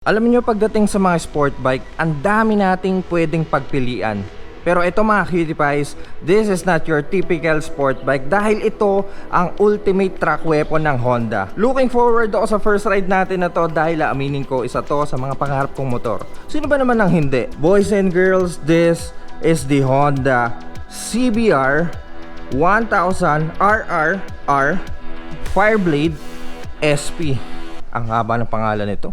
Alam niyo, pagdating sa mga sport bike, ang dami nating pwedeng pagpilian. Pero ito mga cutie pies, this is not your typical sport bike dahil ito ang ultimate track weapon ng Honda. Looking forward ako sa first ride natin na to dahil aminin ko, isa to sa mga pangarap kong motor. Sino ba naman ang hindi? Boys and girls, this is the Honda CBR 1000 RRR Fireblade SP. Ang haba ng pangalan nito.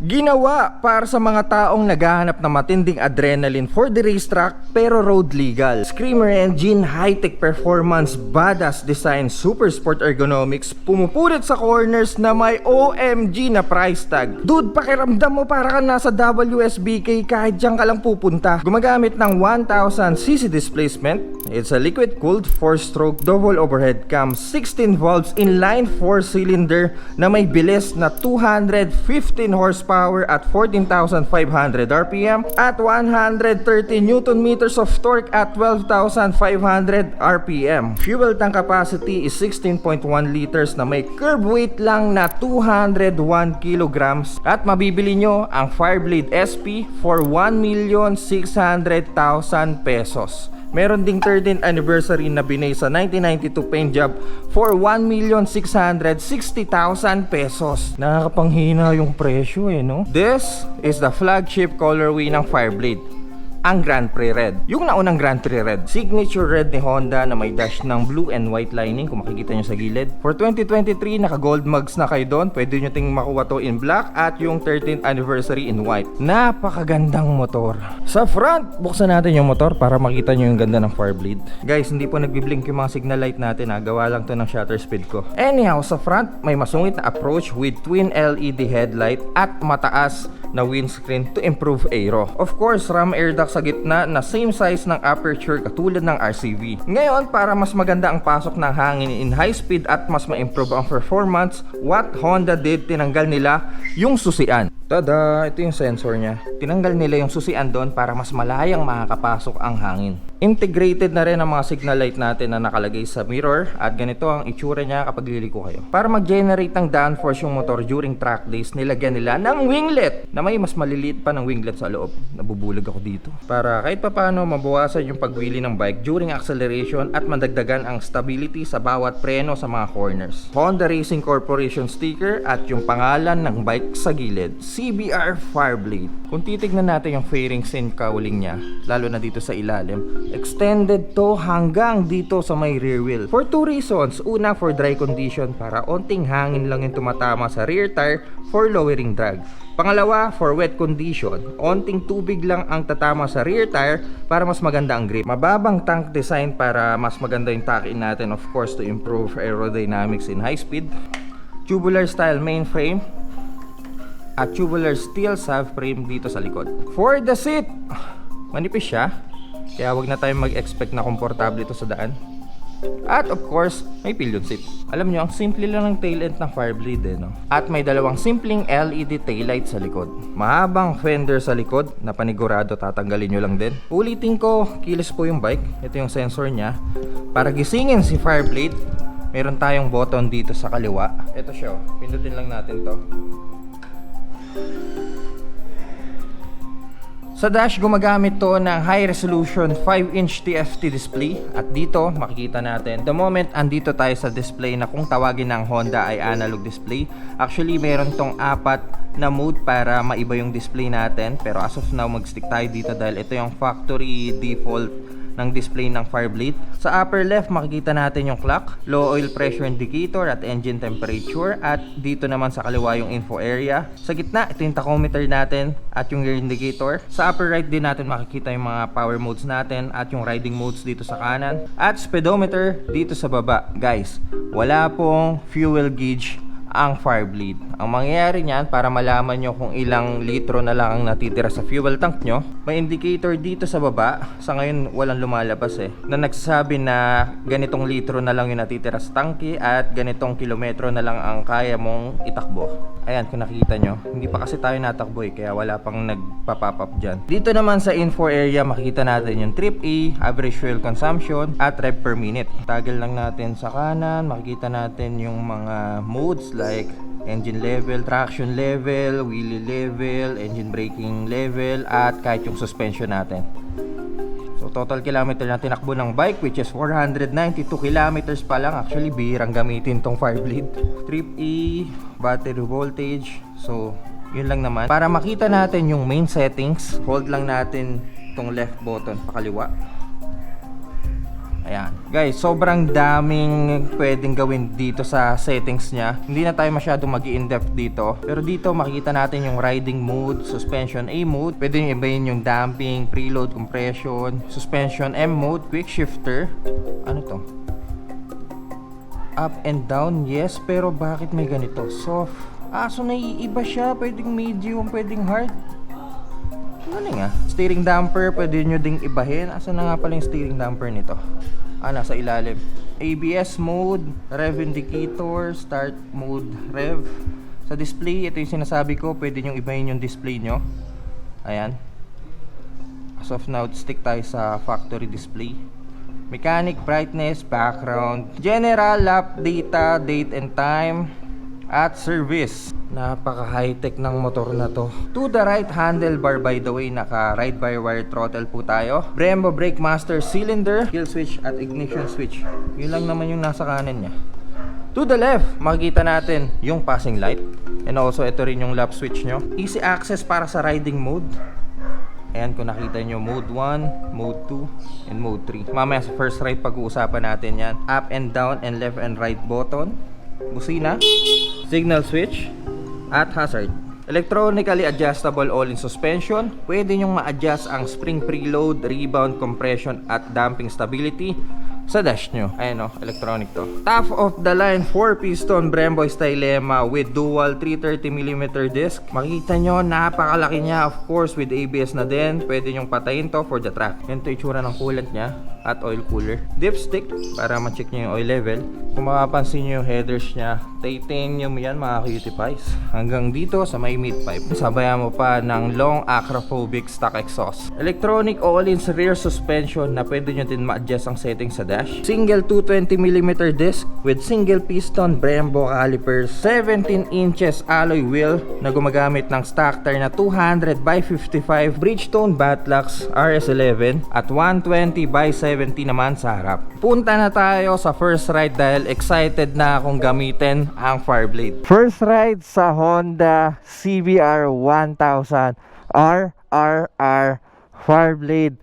Ginawa para sa mga taong naghahanap ng matinding adrenaline for the racetrack pero road legal. Screamer engine, high-tech performance, badass design, super sport ergonomics, pumupulit sa corners na may OMG na price tag. Dude, pakiramdam mo para ka nasa WSBK kahit diyan ka lang pupunta. Gumagamit ng 1000cc displacement. It's a liquid-cooled 4-stroke double overhead cam, 16 valves, inline 4-cylinder na may bilis na 215 horsepower at 14,500 RPM at 130 Newton meters of torque at 12,500 RPM. Fuel tank capacity is 16.1 liters na may curb weight lang na 201 kilograms at mabibili nyo ang Fireblade SP for 1,600,000 pesos. Meron ding 13th anniversary na binay sa 1992 paint job for 1,660,000 pesos. Nakakapanghina yung presyo no? This is the flagship colorway ng Fireblade, ang Grand Prix Red. Yung naunang Grand Prix Red, signature red ni Honda na may dash ng blue and white lining kung makikita nyo sa gilid. For 2023, naka gold mugs na kayo doon. Pwede nyo ting makuha to in black at yung 13th anniversary in white. Napakagandang motor. Sa front, buksan natin yung motor para makita nyo yung ganda ng Fireblade. Guys, hindi po nagbiblink yung mga signal light natin gawa lang to ng shutter speed ko. Anyhow, sa front, may masungit na approach with twin LED headlight at mataas na windscreen to improve aero. Of course, ram air duct sa gitna na same size ng aperture katulad ng RCV. Ngayon, para mas maganda ang pasok ng hangin in high speed at mas ma-improve ang performance, what Honda did, tinanggal nila yung susian. Tada! Ito yung sensor niya. Tinanggal nila yung susian doon para mas malayang makakapasok ang hangin. Integrated na rin ang mga signal light natin na nakalagay sa mirror at ganito ang itsura niya kapag liliko kayo. Para mag-generate ng downforce yung motor during track days, nilagyan nila ng winglet na may mas maliliit pa ng winglet sa loob. Nabubulag ako dito. Para kahit papaano mabawasan yung pagwili ng bike during acceleration at mandagdagan ang stability sa bawat preno sa mga corners. Honda Racing Corporation sticker at yung pangalan ng bike sa gilid, CBR Fireblade. Kung titignan natin yung fairings and cowling niya, lalo na dito sa ilalim, extended to hanggang dito sa may rear wheel. For two reasons. Una, for dry condition para onting hangin lang yung tumatama sa rear tire for lowering drag. Pangalawa, for wet condition, onting tubig lang ang tatama sa rear tire para mas maganda ang grip. Mababang tank design para mas maganda yung takin natin, of course, to improve aerodynamics in high speed. Tubular style main frame at tubular steel subframe dito sa likod. For the seat, manipis siya, kaya wag na tayong mag-expect na komportable ito sa daan. At of course, may pillion seat. Alam nyo, ang simple lang ng tail end ng Fireblade no? At may dalawang simpleng LED taillight sa likod. Mahabang fender sa likod na panigurado tatanggalin nyo lang din. Ulitin ko, kilos po yung bike. Ito yung sensor nya. Para gisingin si Fireblade, Meron tayong button dito sa kaliwa. Ito siya, pindutin lang natin to. Sa dash, gumagamit to ng high resolution 5-inch TFT display. At dito, makikita natin, the moment andito tayo sa display na kung tawagin ng Honda ay analog display. Actually, meron tong 4 na mode para maiba yung display natin. Pero as of now, mag-stick tayo dito dahil ito yung factory default ng display ng Fireblade. Sa upper left, makikita natin yung clock, low oil pressure indicator at engine temperature. At dito naman sa kaliwa yung info area. Sa gitna, ito yung tachometer natin at yung gear indicator. Sa upper right din natin makikita yung mga power modes natin at yung riding modes dito sa kanan. At speedometer dito sa baba. Guys, wala pong fuel gauge ang Fireblade. Ang mangyayari niyan, para malaman nyo kung ilang litro na lang ang natitira sa fuel tank nyo, may indicator dito sa baba. Sa ngayon walang lumalabas na nagsasabi na ganitong litro na lang yung natitira sa tangke at ganitong kilometro na lang ang kaya mong itakbo. Ayan, kung nakikita nyo, hindi pa kasi tayo natakbo kaya wala pang nagpa-pop up dyan. Dito naman sa info area, makikita natin yung trip A, average fuel consumption at rev per minute. Toggle lang natin sa kanan, makikita natin yung mga modes like engine level, traction level, wheelie level, engine braking level, at kahit yung suspension natin. So total kilometer na tinakbo ng bike, which is 492 kilometers pa lang. Actually, bihirang gamitin tong Fireblade. Trip E, battery voltage. So yun lang naman. Para makita natin yung main settings, hold lang natin tong left button pakaliwa. Ayan. Guys, sobrang daming pwedeng gawin dito sa settings niya. Hindi na tayo masyadong mag-i-in-depth dito. Pero dito makikita natin yung riding mode, suspension A mode. Pwede nyo ibahin yung damping, preload, compression, suspension M mode, quick shifter. Ano to? Up and down, yes. Pero bakit may ganito? Soft. So naiiba siya. Pwedeng medium, pwedeng hard. Ano nga? Steering damper, pwede nyo ding ibahin. Asan na nga pala yung steering damper nito? Nasa ilalim. ABS mode, rev indicator, start mode, rev. Sa display, ito yung sinasabi ko, pwede nyo ibahin yung display nyo. Ayan. As of now, stick tayo sa factory display. Mechanic, brightness, background, general, lap data, date and time, at service. Napaka high-tech ng motor na to. To the right handlebar, by the way, naka ride-by-wire throttle po tayo. Brembo Brake Master cylinder, kill switch at ignition switch. Yun lang naman yung nasa kanan niya. To the left, makikita natin yung passing light. And also, ito rin yung lap switch nyo. Easy access para sa riding mode. Ayan, kung nakita nyo, mode 1, mode 2, and mode 3. Mamaya sa first ride, pag-uusapan natin yan. Up and down and left and right button. Busina, signal switch, at hazard. Electronically adjustable all-in suspension. Pwede nyong ma-adjust ang spring preload, rebound, compression, at damping stability sa dash nyo. Ayan electronic to. Top of the line 4-piston Brembo Stylema with dual 330mm disc. Makikita nyo, napakalaki niya. Of course, with ABS na din. Pwede nyong patayin to for the track. Yan to itsura ng coolant niya at oil cooler. Dipstick para ma-check nyo yung oil level. Kung makapansin nyo yung headers niya, titanium yan mga cutie pies. Hanggang dito sa may mid-pipe. Sabayan mo pa ng long acrophobic stock exhaust. Electronic all-in rear suspension na pwede nyo din ma-adjust ang settings sa dash. Single 220mm disc with single piston Brembo calipers, 17 inches alloy wheel na gumagamit ng stock tire na 200/55 Bridgestone Batlux RS11 at 120/70 naman sa harap. Punta na tayo sa first ride dahil excited na akong gamitin ang Fireblade. First ride sa Honda CBR 1000 RRR Fireblade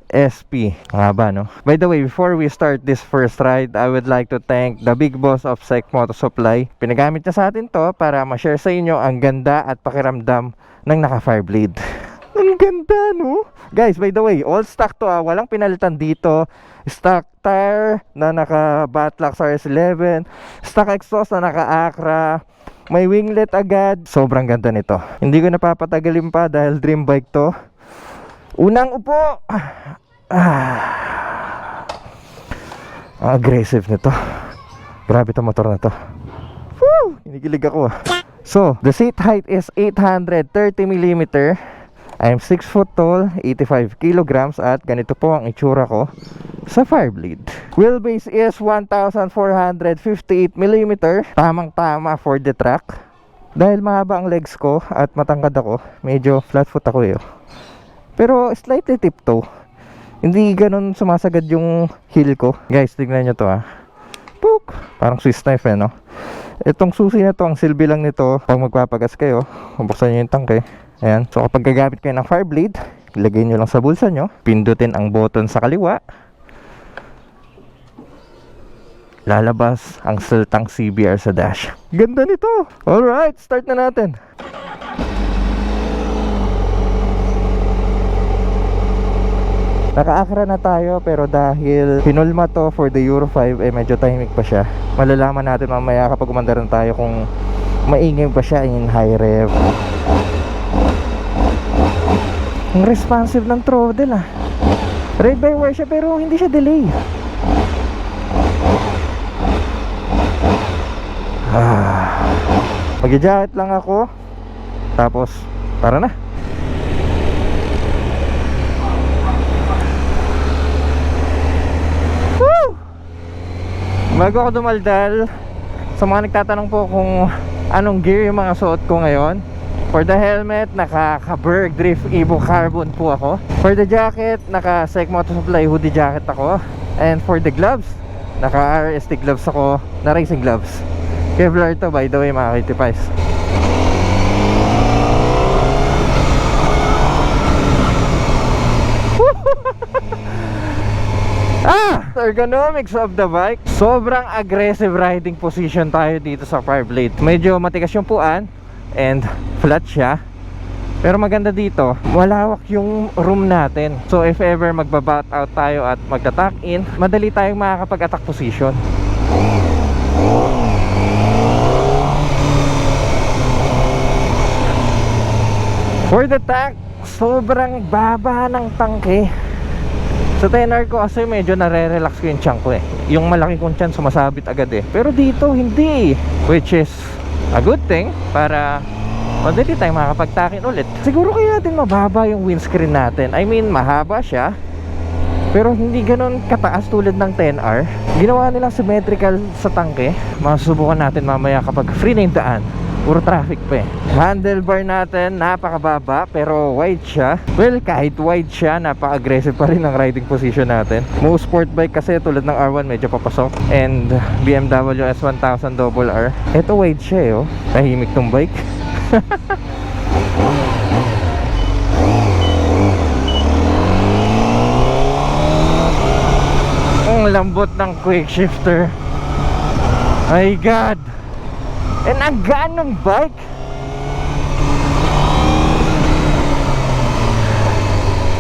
SP. Haba, no? By the way, before we start this first ride, I would like to thank the big boss of Sec Moto Supply. Pinagamit niya sa atin to para ma-share sa inyo ang ganda at pakiramdam ng naka-Fireblade. Ang ganda, no? Guys, by the way, all stock to walang pinalitan dito. Stock tire na naka-Batlux RS11, stock exhaust na naka-Acra, may winglet agad. Sobrang ganda nito. Hindi ko napapatagalin pa dahil dream bike to. Unang upo. Aggressive nito. Grabe to motor na to. Woo! Hinigilig ako. So, the seat height is 830mm I'm 6 foot tall, 85 kilograms at ganito po ang itsura ko sa Fireblade. Wheelbase is 1,458mm. Tamang tama for the track. Dahil mahaba ang legs ko at matangkad ako, medyo flat foot ako eh. Pero slightly tiptoe. Hindi ganun sumasagad yung heel ko. Guys, tignan nyo to ah. Pook! Parang Swiss knife eh no. Itong susi na to, ang silbi lang nito pag magpapagas kayo, bubuksan nyo yung tangke. Ayan. So kapag gagamit kayo ng Fireblade, ilagay nyo lang sa bulsa nyo, pindutin ang button sa kaliwa, lalabas ang siltang CBR sa dash. Ganda nito. Alright, start na natin. Naka-Acra na tayo pero dahil pinulma to for the Euro 5 medyo tahimik pa siya. Malalaman natin mamaya kapag umandar na tayo kung maingay pa siya in high rev. Ang responsive ng throttle ah. Ride by wire siya pero hindi siya delay. Mag-jacket lang ako. Tapos tara na. Bago ako dumaldal, sa mga nagtatanong po kung anong gear yung mga suot ko ngayon. For the helmet, naka-Berg Drift Evo Carbon po ako. For the jacket, naka-Sec Moto Supply hoodie jacket ako. And for the gloves, naka-RST gloves ako na racing gloves. Kevlar to by the way mga kitipais. Ergonomics of the bike. Sobrang aggressive riding position tayo dito sa Fireblade. Medyo matigas yung puan and flat siya. Pero maganda dito, malawak yung room natin. So if ever magbabat out tayo at magta-tuck in, madali tayong makakapag-attack position. For the tank, sobrang baba ng tangke. Sa 10R ko kasi medyo nare-relax ko yung chunk ko eh. Yung malaki kong tiyan sumasabit agad eh. Pero dito hindi, which is a good thing para madali tayong makakapagtakin ulit. Siguro kaya natin mababa yung windscreen natin. I mean, mahaba siya pero hindi ganun kataas tulad ng 10R. Ginawa nilang symmetrical sa tangke. Masusubukan natin mamaya kapag free na yung daan. Puro traffic pa eh. Handlebar natin napakababa pero wide siya. Well, kahit wide siya, napaka-aggressive pa rin ang riding position natin. Most sport bike kasi tulad ng R1 medyo papasok. And BMW S1000 RR. Ito wide siya eh oh. Tahimik tong bike. Ang lambot ng quick shifter. My God. And ang gaan ng bike.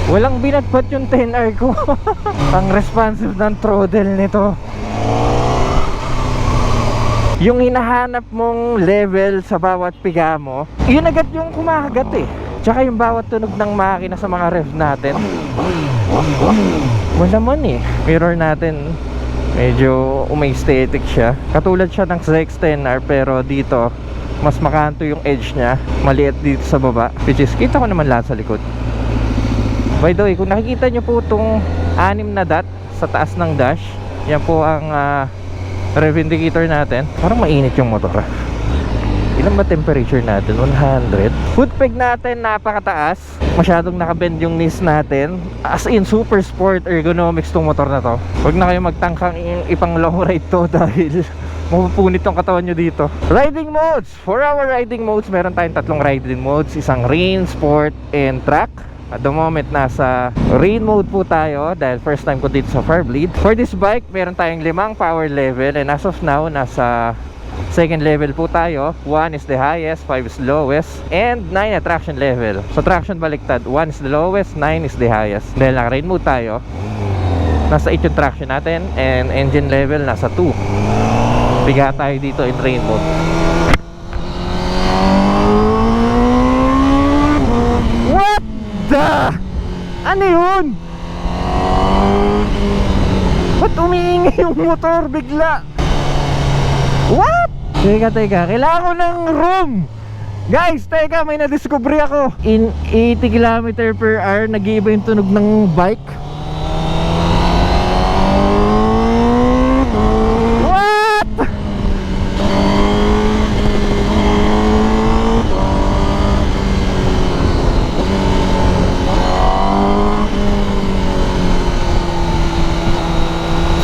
Walang binatpat yung 10R ko. Ang responsive ng throttle nito. Yung hinahanap mong level sa bawat piga mo, yun agad yung kumakagat eh. Tsaka yung bawat tunog ng makina sa mga rev natin, wala man eh. Mirror natin medyo umaesthetic siya. Katulad siya ng ZX-10R pero dito mas makanto yung edge niya. Maliit dito sa baba, which is kita ko naman lahat sa likod. By the way, kung nakikita nyo po itong 6 na dot sa taas ng dash, yan po ang rev indicator natin. Parang mainit yung motor. Ilan ba temperature natin? 100. Foot peg natin napakataas. Masyadong nakabend yung knees natin. As in super sport ergonomics tong motor na to. Huwag na kayo magtangkang ipang long ride to dahil mapupunit yung katawan nyo dito. Riding modes. For our riding modes, meron tayong 3 riding modes. Isang rain, sport, and track. At the moment, nasa rain mode po tayo dahil first time ko dito sa Fireblade. For this bike, meron tayong 5 power level. And as of now, nasa second level po tayo. 1 is the highest, 5 is the lowest, and 9 na traction level. So traction baliktad, 1 is the lowest, 9 is the highest. Dahil naka rain mode tayo, nasa 8 yung traction natin, and engine level nasa 2. Biga tayo dito in rain mode. What the? Ano yun? Ba't umiingay yung motor bigla? What? Teka, kailangan ko ng room. Guys, teka, may nadiscovery ako. In 80 km/h, nag-iiba yung tunog ng bike. What?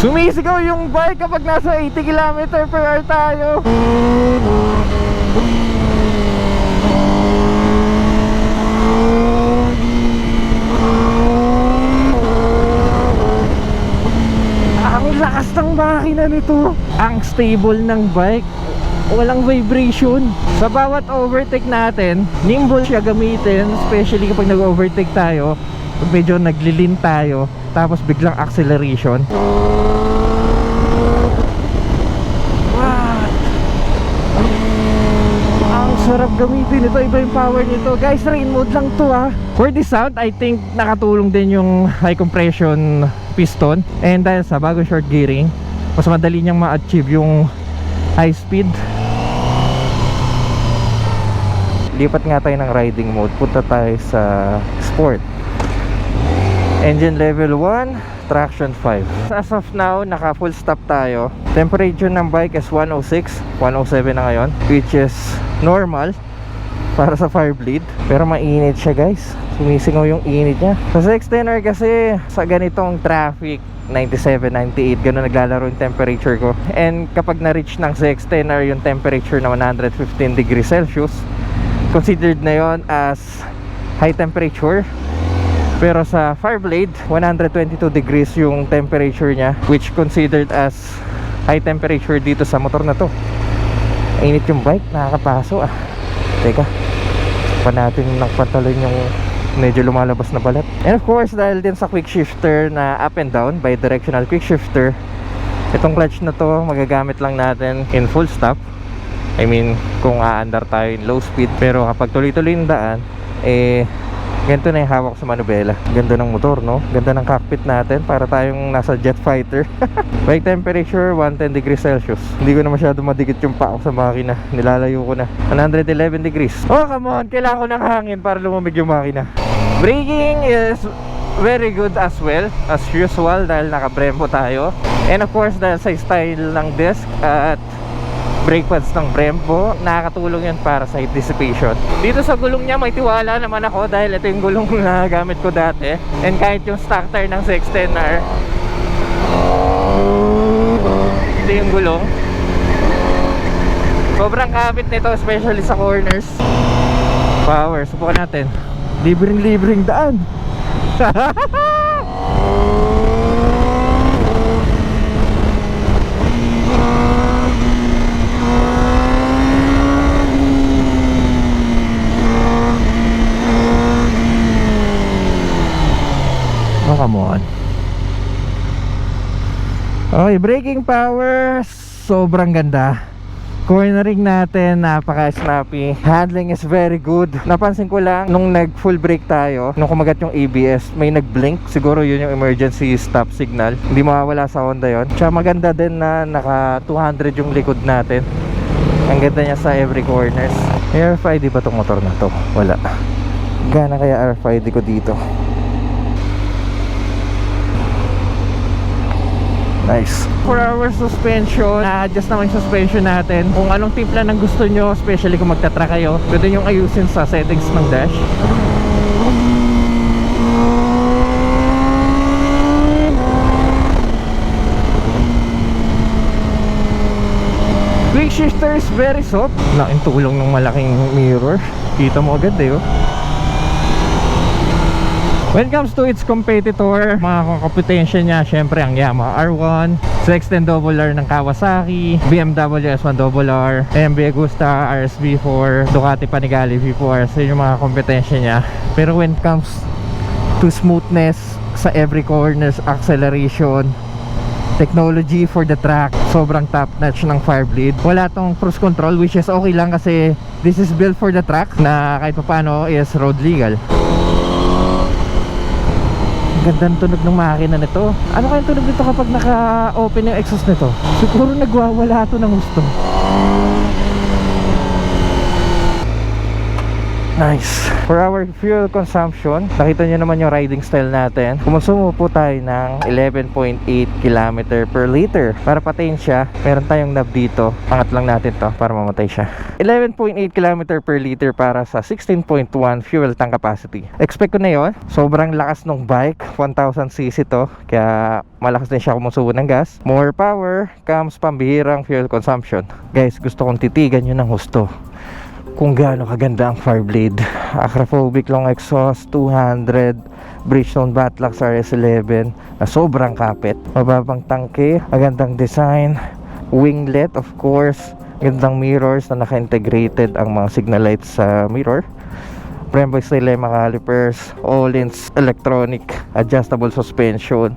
Sumisigaw yung bike kapag nasa 80 km/h tayo. Ang lakas ng makina nito. Ang stable ng bike. Walang vibration. Sa bawat overtake natin, nimble siya gamitin, especially kapag nag-overtake tayo. Pag medyo naglilin tayo, tapos biglang acceleration. Sarap gamitin ito, iba yung power nito. Guys, rain mode lang to ha. For the sound, I think nakatulong din yung high compression piston. And dahil sa bagong short gearing, mas madali niyang ma-achieve yung high speed. Lipat nga tayo ng riding mode. Punta tayo sa sport. Engine level 1, traction 5. As of now, naka full stop tayo. Temperature ng bike is 106, 107 na ngayon, which is normal para sa Firebleed. Pero mainit siya guys. Sumisingaw yung init niya. Sa X10R kasi, sa ganitong traffic, 97, 98, gano'n naglalaro yung temperature ko. And kapag na-reach ng X10R yung temperature na 115 degrees Celsius, considered na yon as high temperature. Pero sa Fireblade, 122 degrees yung temperature niya, which considered as high temperature dito sa motor na to. Init yung bike, nakakapaso ah. Teka, pa natin ng pantalon yung medyo lumalabas na balat. And of course, dahil din sa quick shifter na up and down, bi-directional quick shifter, itong clutch na to magagamit lang natin in full stop. I mean, kung aandar tayo in low speed. Pero kapag tuloy-tuloy yung daan, ganito na yung hawak sa manubela. Ganda ng motor, no? Ganda ng cockpit natin, para tayong nasa jet fighter. Bike temperature 110 degrees Celsius. Hindi ko na masyado madikit yung paa ko sa makina. Nilalayo ko na 111 degrees. Oh come on, kailangan ko ng hangin para lumamig yung makina. Braking is very good as well, as usual, dahil naka Brembo tayo. And of course, dahil sa style ng disc at brake pads ng Brembo, nakakatulong yan para sa heat dissipation. Dito sa gulong niya may tiwala naman ako, dahil ito yung gulong na gamit ko dati. And kahit yung stock tire ng X10R, ito yung gulong. Sobrang kapit nito, especially sa corners. Power, subukan natin. Libreng daan. Oh, come on. Okay, braking power, sobrang ganda. Cornering natin, napaka-snappy. Handling is very good. Napansin ko lang, nung nag-full brake tayo, nung kumagat yung ABS, may nag-blink. Siguro yun yung emergency stop signal. Hindi mawawala sa Honda yun. Tsaka maganda din na naka 200 yung likod natin. Ang ganda niya sa every corners. May RFID ba tong motor na to? Wala. Gana kaya RFID ko dito? Nice. 4-hour suspension. Na-adjust naman yung suspension natin. Kung anong timpla ng gusto nyo, especially kung magta-track kayo, pwede nyo ayusin sa settings ng dash. Quick shifter is very soft. Laking tulong ng malaking mirror. Kita mo agad eh, oh. When it comes to its competitor, mga competition niya, syempre ang Yamaha R1, Z10RR ng Kawasaki, BMW S1RR, MB Agusta RSV4, Ducati Panigale V4. So yung mga competition niya. Pero when it comes to smoothness sa every corners, acceleration, technology for the track, sobrang top notch ng Firebleed. Wala tong cruise control, which is okay lang kasi this is built for the track na kahit paano is road legal. Gandang tunog ng makina nito. Ano kayang tunog nito kapag naka-open yung exhaust nito? Siguro nagwawala to ng gusto. Nice. For our fuel consumption, nakita nyo naman yung riding style natin. Kumusumo po tayo ng 11.8 km per liter. Para patayin siya, meron tayong knob dito. Angat lang natin to para mamatay siya. 11.8 km per liter para sa 16.1 fuel tank capacity. Expect ko na yon. Sobrang lakas ng bike. 1000cc to. Kaya malakas din siya kumusubo ng gas. More power comes pambihirang fuel consumption. Guys, gusto kong titigan yun ng husto kung gaano kaganda ang Fireblade. Acrophobic long exhaust, 200 Bridgestone Batlux RS11 na sobrang kapit. Mababang tangke, magandang design, winglet of course, magandang mirrors na naka-integrated ang mga signal lights sa mirror. Brembo Stylema calipers, all-in electronic adjustable suspension,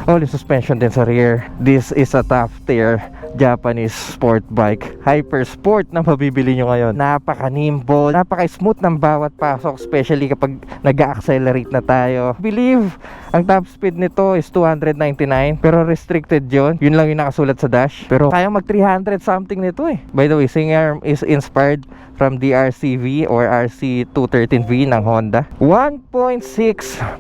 all-in suspension din sa rear. This is a top tier Japanese sport bike, hyper sport na mabibili nyo ngayon. Napaka-nimble, napaka-smooth ng bawat pasok, especially kapag nag-accelerate na tayo. Believe ang top speed nito is 299, pero restricted yun lang yung nakasulat sa dash. Pero kaya mag 300 something nito eh. By the way, Singarm is inspired from the RCV or RC213V ng Honda. 1.6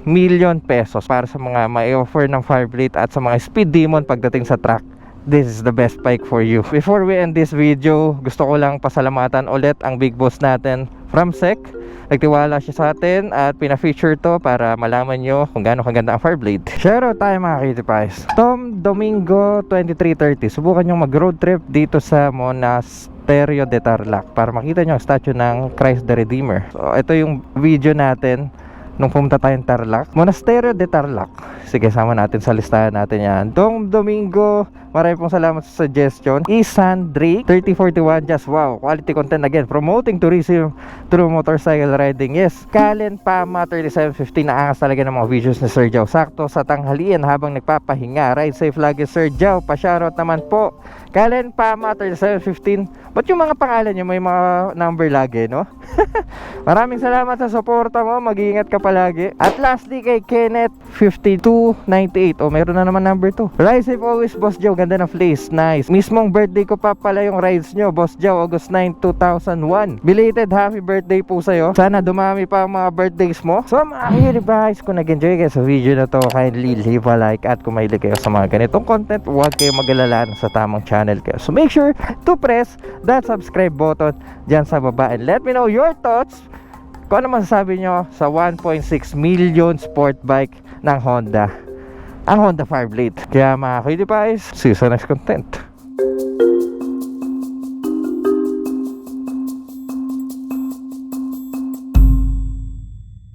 million pesos para sa mga may offer ng Fireblade at sa mga speed demon pagdating sa track. This is the best bike for you. Before we end this video, gusto ko lang pasalamatan ulit ang big boss natin from SEC. Nagtiwala siya sa atin at pina-feature to para malaman nyo kung gaano kaganda ang Fireblade. Shoutout tayo mga Cutie Pies. Tom Domingo 2330. Subukan nyo mag-road trip dito sa Monasterio de Tarlac para makita nyo ang statue ng Christ the Redeemer. So ito yung video natin nung pumunta tayong Tarlac. Monasterio de Tarlac. Sige, sama natin sa listahan natin yan. Tom Domingo, maraming pong salamat sa suggestion. Isan Drake 3041, just wow, quality content again, promoting tourism through motorcycle riding. Yes, Kalen Pama 3715, naangas talaga ng mga videos ni Sir Jow. Sakto sa tanghalian habang nagpapahinga. Ride safe lagi Sir Jow. Pa-shoutout naman po Kalen Pama 3715. Ba't yung mga pangalan nyo may mga number lagi, no? Maraming salamat sa suporta mo. Mag-iingat ka palagi. At lastly kay Kenneth 5298. Oh, meron na naman number 2. Ride safe always Boss Jow. Ganda ng place. Nice. Mismong birthday ko pa pala yung rides nyo, Boss Jow. August 9, 2001. Belated happy birthday po sa'yo. Sana dumami pa ang mga birthdays mo. So mga Cutie, kung nag-enjoy kayo sa video na to, kindly leave a like. At kung mahilig kayo sa mga ganitong content, huwag kayo mag-alala sa tamang channel kayo. So make sure to press that subscribe button dyan sa baba and let me know your thoughts kung ano masasabi nyo sa 1.6 million sport bike ng Honda, ang Honda Fireblade. Kaya mga Cutie Pies, see you sa next content.